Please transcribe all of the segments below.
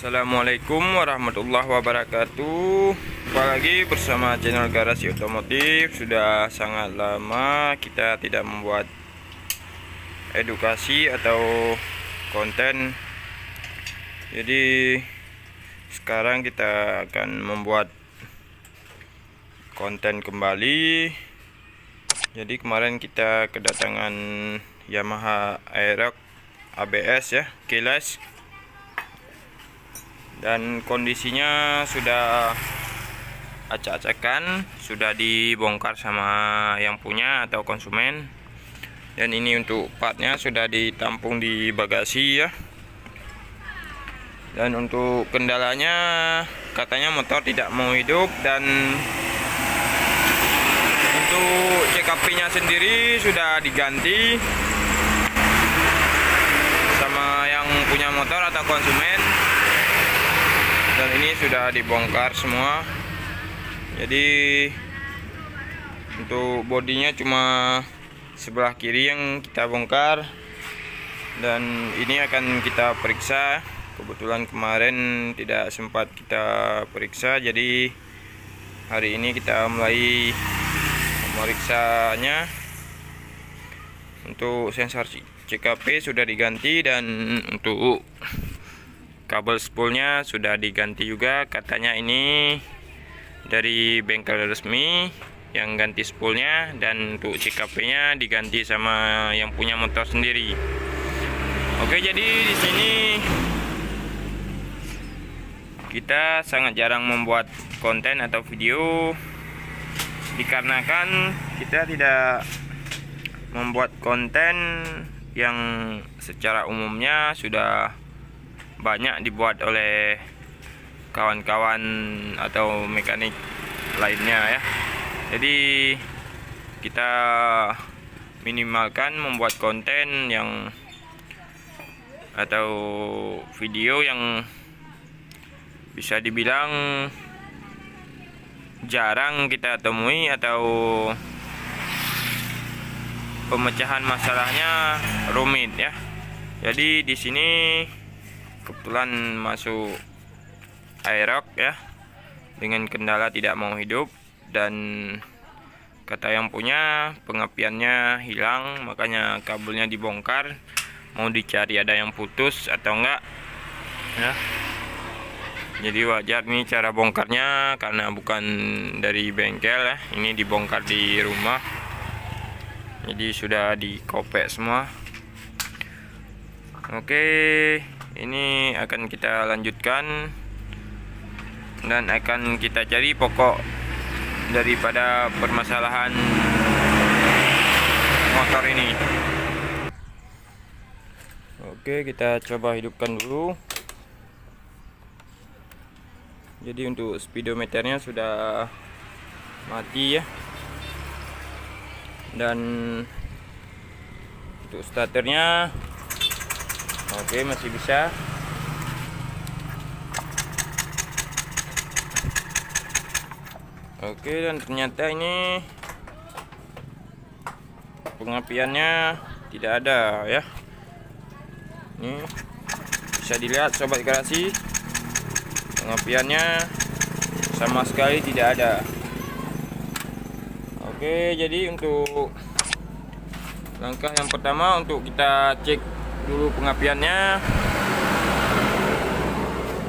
Assalamualaikum warahmatullahi wabarakatuh. Jumpa lagi bersama channel Garasi Otomotif. Sudah sangat lama kita tidak membuat edukasi atau konten. Jadi sekarang kita akan membuat konten kembali. Jadi kemarin kita kedatangan Yamaha Aerox ABS ya, keyless. Dan kondisinya sudah acak-acakan, sudah dibongkar sama yang punya atau konsumen. Dan ini untuk partnya sudah ditampung di bagasi ya. Dan untuk kendalanya katanya motor tidak mau hidup, dan untuk CKP-nya sendiri sudah diganti sama yang punya motor atau konsumen. Dan ini sudah dibongkar semua. Jadi untuk bodinya cuma sebelah kiri yang kita bongkar, dan ini akan kita periksa. Kebetulan kemarin tidak sempat kita periksa, jadi hari ini kita mulai memeriksanya. Untuk sensor CKP sudah diganti, dan untuk kabel spoolnya sudah diganti juga. Katanya ini dari bengkel resmi yang ganti spoolnya, dan untuk CKP-nya diganti sama yang punya motor sendiri. Oke, jadi di sini kita sangat jarang membuat konten atau video dikarenakan kita tidak membuat konten yang secara umumnya sudah banyak dibuat oleh kawan-kawan atau mekanik lainnya ya. Jadi kita minimalkan membuat konten yang atau video yang bisa dibilang jarang kita temui, atau pemecahan masalahnya rumit ya. Jadi di sini kebetulan masuk Aerox ya, dengan kendala tidak mau hidup, dan kata yang punya pengapiannya hilang, makanya kabelnya dibongkar. Mau dicari ada yang putus atau enggak ya. Jadi wajar nih cara bongkarnya, karena bukan dari bengkel ya, ini dibongkar di rumah. Jadi sudah dikopek semua. Oke, ini akan kita lanjutkan dan akan kita cari pokok daripada permasalahan motor ini. Oke, kita coba hidupkan dulu. Jadi untuk speedometernya sudah mati ya, dan untuk starternya oke, masih bisa. Oke, dan ternyata ini pengapiannya tidak ada ya. Ini bisa dilihat sobat garasi, pengapiannya sama sekali tidak ada. Oke, jadi untuk langkah yang pertama, untuk kita cek dulu pengapiannya.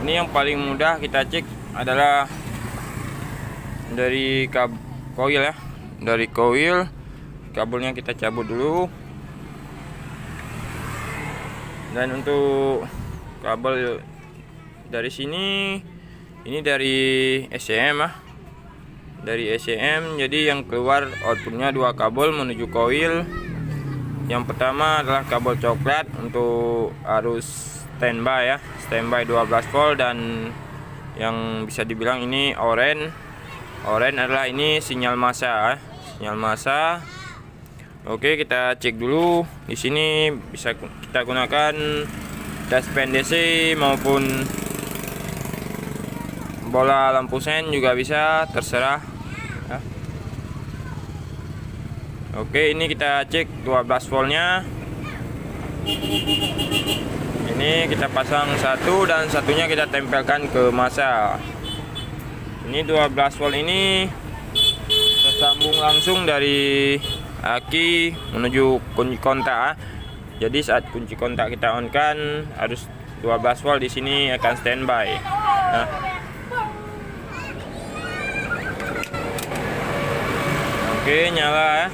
Ini yang paling mudah kita cek adalah dari koil ya. Dari koil, kabelnya kita cabut dulu. Dan untuk kabel dari sini, ini dari SCM ya, dari SCM. Jadi yang keluar outputnya dua kabel menuju koil. Yang pertama adalah kabel coklat untuk arus standby ya, standby 12 volt, dan yang bisa dibilang ini oranye. Oranye adalah ini sinyal massa ya, sinyal massa. Oke, kita cek dulu. Di sini bisa kita gunakan dashpan DC maupun bola lampu sen juga bisa, terserah ya. Oke, ini kita cek 12 voltnya. Ini Ini kita pasang satu dan satunya kita tempelkan ke masa. Ini 12 volt ini tersambung langsung dari aki menuju kunci kontak. Jadi saat kunci kontak kita on kan harus 12 volt di sini akan standby. Nah. Oke, nyala ya.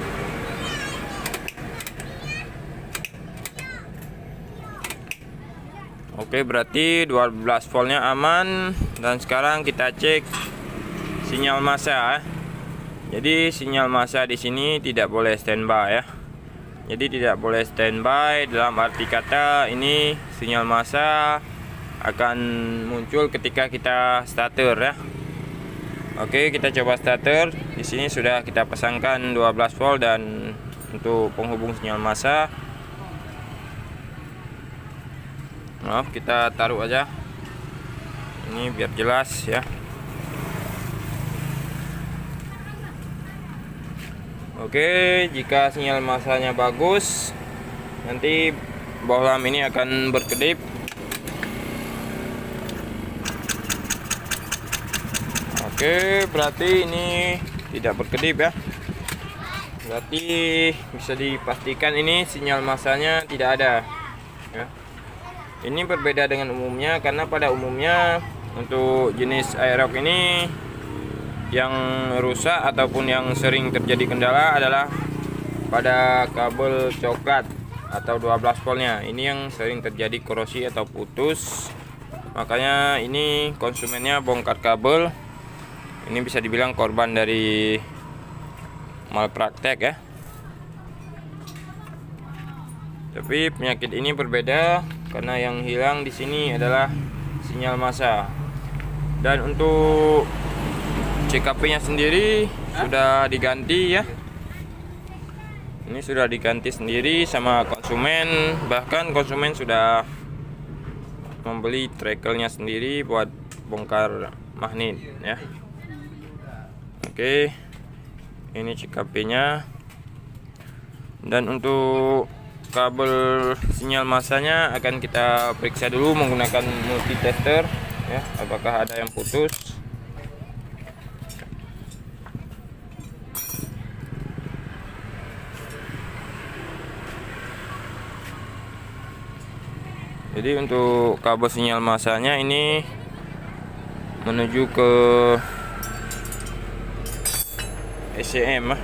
Oke, berarti 12 voltnya aman. Dan sekarang kita cek sinyal massa. Jadi sinyal massa di sini tidak boleh standby ya. Jadi tidak boleh standby dalam arti kata ini sinyal massa akan muncul ketika kita starter ya. Oke, kita coba starter. Di sini sudah kita pasangkan 12 volt dan untuk penghubung sinyal massa. Maaf, kita taruh aja ini biar jelas ya. Oke, jika sinyal massanya bagus, nanti bohlam ini akan berkedip. Oke, berarti ini tidak berkedip ya. Berarti bisa dipastikan ini sinyal massanya tidak ada ya. Ini berbeda dengan umumnya, karena pada umumnya untuk jenis Aerox ini yang rusak ataupun yang sering terjadi kendala adalah pada kabel coklat atau 12 voltnya. Ini yang sering terjadi korosi atau putus. Makanya ini konsumennya bongkar kabel. Ini bisa dibilang korban dari malpraktek ya. Tapi penyakit ini berbeda karena yang hilang di sini adalah sinyal massa. Dan untuk CKP-nya sendiri sudah diganti ya. Ini sudah diganti sendiri sama konsumen, bahkan konsumen sudah membeli trackernya sendiri buat bongkar magnet ya. Oke, ini CKP-nya. Dan untuk kabel sinyal massanya akan kita periksa dulu menggunakan multitester ya, apakah ada yang putus. Jadi untuk kabel sinyal massanya ini menuju ke SCM.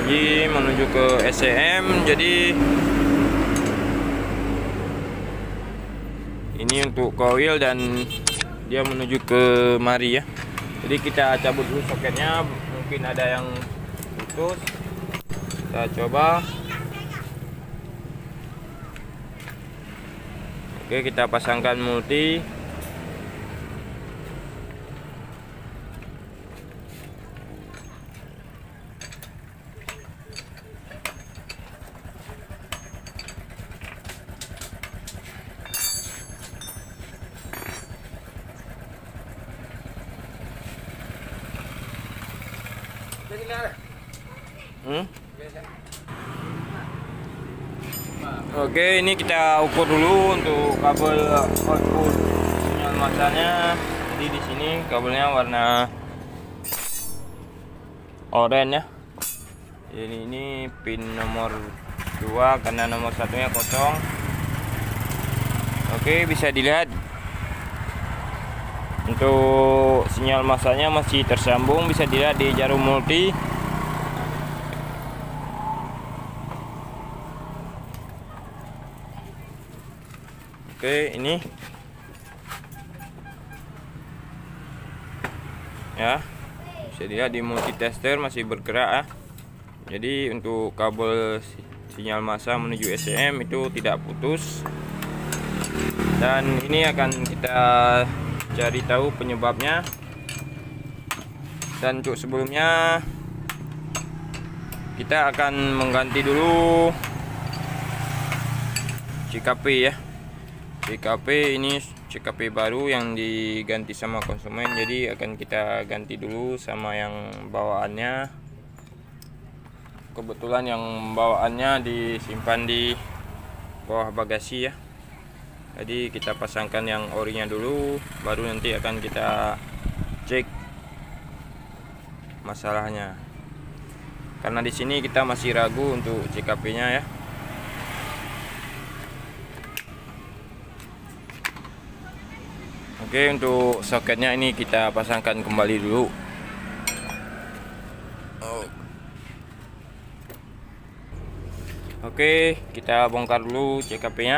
Jadi menuju ke SCM. Jadi ini untuk coil dan dia menuju ke mari ya. Jadi kita cabut dulu soketnya, mungkin ada yang putus. Kita coba. Oke, kita pasangkan multi. Oke, ini kita ukur dulu untuk kabel output sinyal massanya. Jadi di sini kabelnya warna oranye ya. Jadi ini pin nomor 2 karena nomor satunya kosong. Oke, bisa dilihat untuk sinyal massanya masih tersambung, bisa dilihat di jarum multi. Oke, ini ya, bisa dilihat di multitester masih bergerak ya. Jadi untuk kabel sinyal massa menuju SCM itu tidak putus. Dan ini akan kita cari tahu penyebabnya. Dan untuk sebelumnya kita akan mengganti dulu CKP ya. CKP ini CKP baru yang diganti sama konsumen, jadi akan kita ganti dulu sama yang bawaannya. kebetulan yang bawaannya disimpan di bawah bagasi ya. Jadi kita pasangkan yang orinya dulu, baru nanti akan kita cek masalahnya. Karena di sini kita masih ragu untuk CKP-nya ya. Oke, untuk soketnya ini kita pasangkan kembali dulu. Oke, kita bongkar dulu CKP-nya.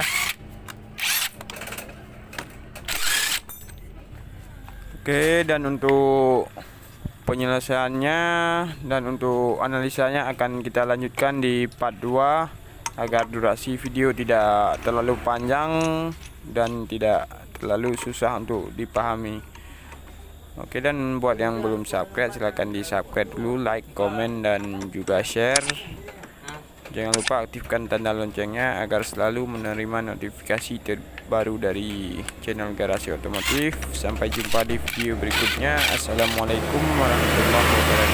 Oke, dan untuk penyelesaiannya dan untuk analisanya akan kita lanjutkan di part 2 agar durasi video tidak terlalu panjang dan tidak terlalu susah untuk dipahami. Oke, dan buat yang belum subscribe silahkan di subscribe dulu, like, komen, dan juga share. Jangan lupa aktifkan tanda loncengnya agar selalu menerima notifikasi terbaru dari channel Garasi Otomotif. Sampai jumpa di video berikutnya. Assalamualaikum warahmatullahi wabarakatuh.